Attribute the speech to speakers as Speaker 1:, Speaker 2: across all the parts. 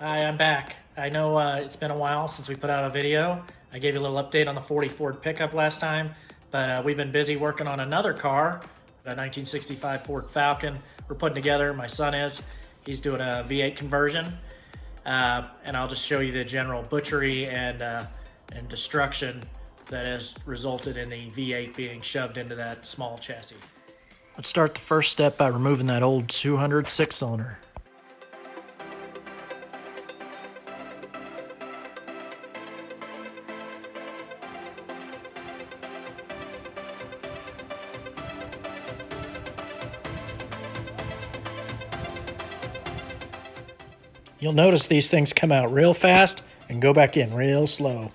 Speaker 1: Hi, I'm back. I know it's been a while since we put out a video. I gave you a little update on the 40 Ford pickup last time, but we've been busy working on another car, a 1965 Ford Falcon. We're putting together, my son is. He's doing a V8 conversion, and I'll just show you the general butchery and destruction that has resulted in the V8 being shoved into that small chassis. Let's start the first step by removing that old 200 six-cylinder. You'll notice these things come out real fast and go back in real slow.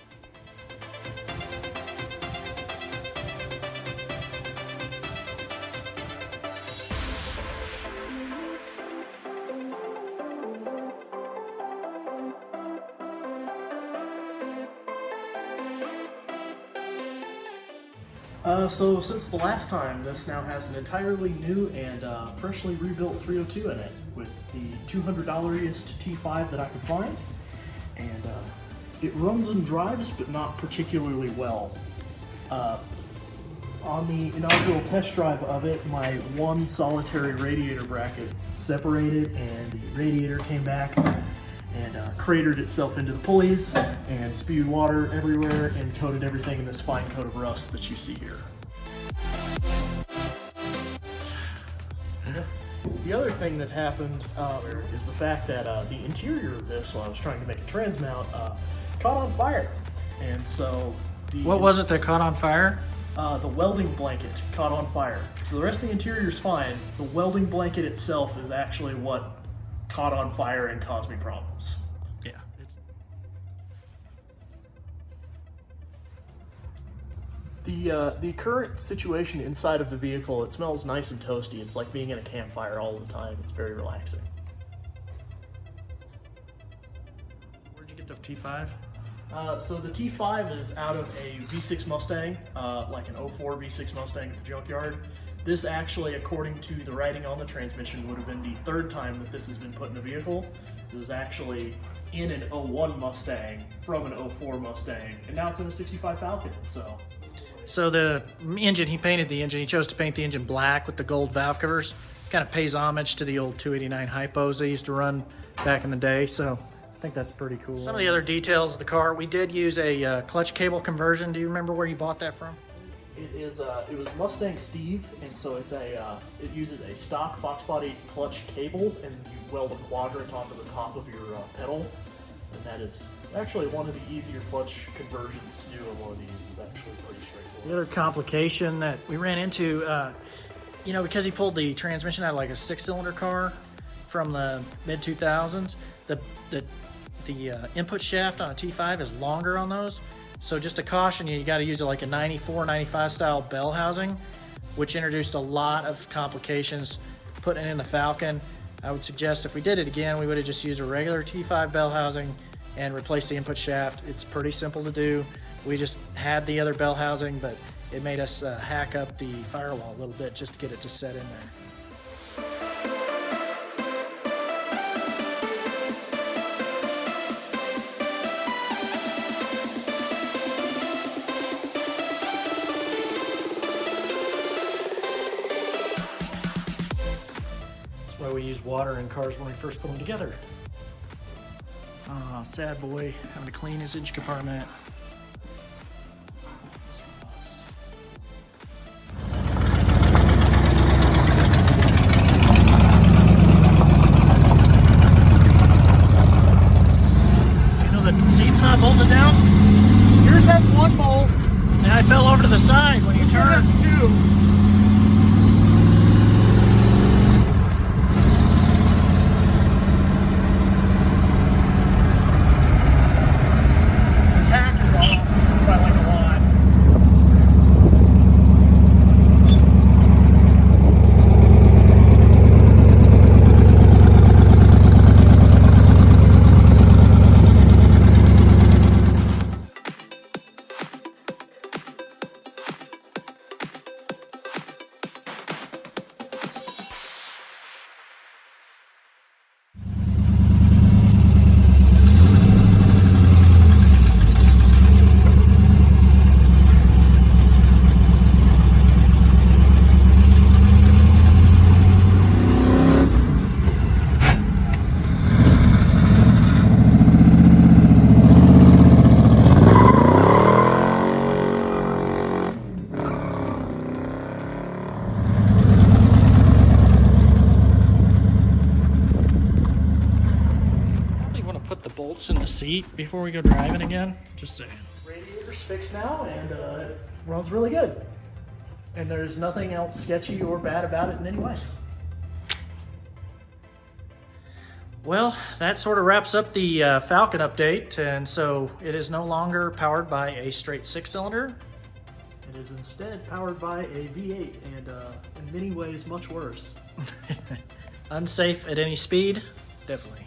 Speaker 1: So since the last time, this now has an entirely new and freshly rebuilt 302 in it with the $200-iest T5 that I could find, and it runs and drives, but not particularly well. On the inaugural test drive of it, my one solitary radiator bracket separated, and the radiator came back and cratered itself into the pulleys and spewed water everywhere and coated everything in this fine coat of rust that you see here. The other thing that happened is the fact that the interior of this, while I was trying to make a trans mount, caught on fire. And so what was it that caught on fire? The welding blanket caught on fire. So the rest of the interior is fine. The welding blanket itself is actually what caught on fire and caused me problems. Yeah. The current situation inside of the vehicle, it smells nice and toasty. It's like being in a campfire all the time. It's very relaxing. Where'd you get the T5? So the T5 is out of a V6 Mustang, like an 04 V6 Mustang at the junkyard. This actually, according to the writing on the transmission, would have been the third time that this has been put in a vehicle. It was actually in an 01 Mustang from an 04 Mustang, and now it's in a 65 Falcon, So the engine, he painted the engine, he chose to paint the engine black with the gold valve covers. Kind of pays homage to the old 289 hypos they used to run back in the day, so I think that's pretty cool. Some of the other details of the car, we did use a clutch cable conversion. Do you remember where you bought that from? It was Mustang Steve, and so it uses a stock Fox body clutch cable, and you weld a quadrant onto the top of your pedal, and that is actually one of the easier clutch conversions to do on one of these. Is actually pretty straightforward. The other complication that we ran into, because he pulled the transmission out of like a six-cylinder car from the mid-2000s, the input shaft on a T5 is longer on those. So just to caution you, you got to use it like a 94, 95 style bell housing, which introduced a lot of complications putting it in the Falcon. I would suggest if we did it again, we would have just used a regular T5 bell housing and replaced the input shaft. It's pretty simple to do. We just had the other bell housing, but it made us hack up the firewall a little bit just to get it to set in there. Why we use water in cars when we first put them together. Oh, sad boy, having to clean his engine compartment. You know the seat's not bolted down? Yours has one bolt, and I fell over to the side when you turned. Tack bolts in the seat before we go driving again. Just saying. Radiator's fixed now, and it runs really good. And there's nothing else sketchy or bad about it in any way. Well, that sort of wraps up the Falcon update, and so it is no longer powered by a straight 6-cylinder. It is instead powered by a V8, and in many ways much worse. Unsafe at any speed? Definitely.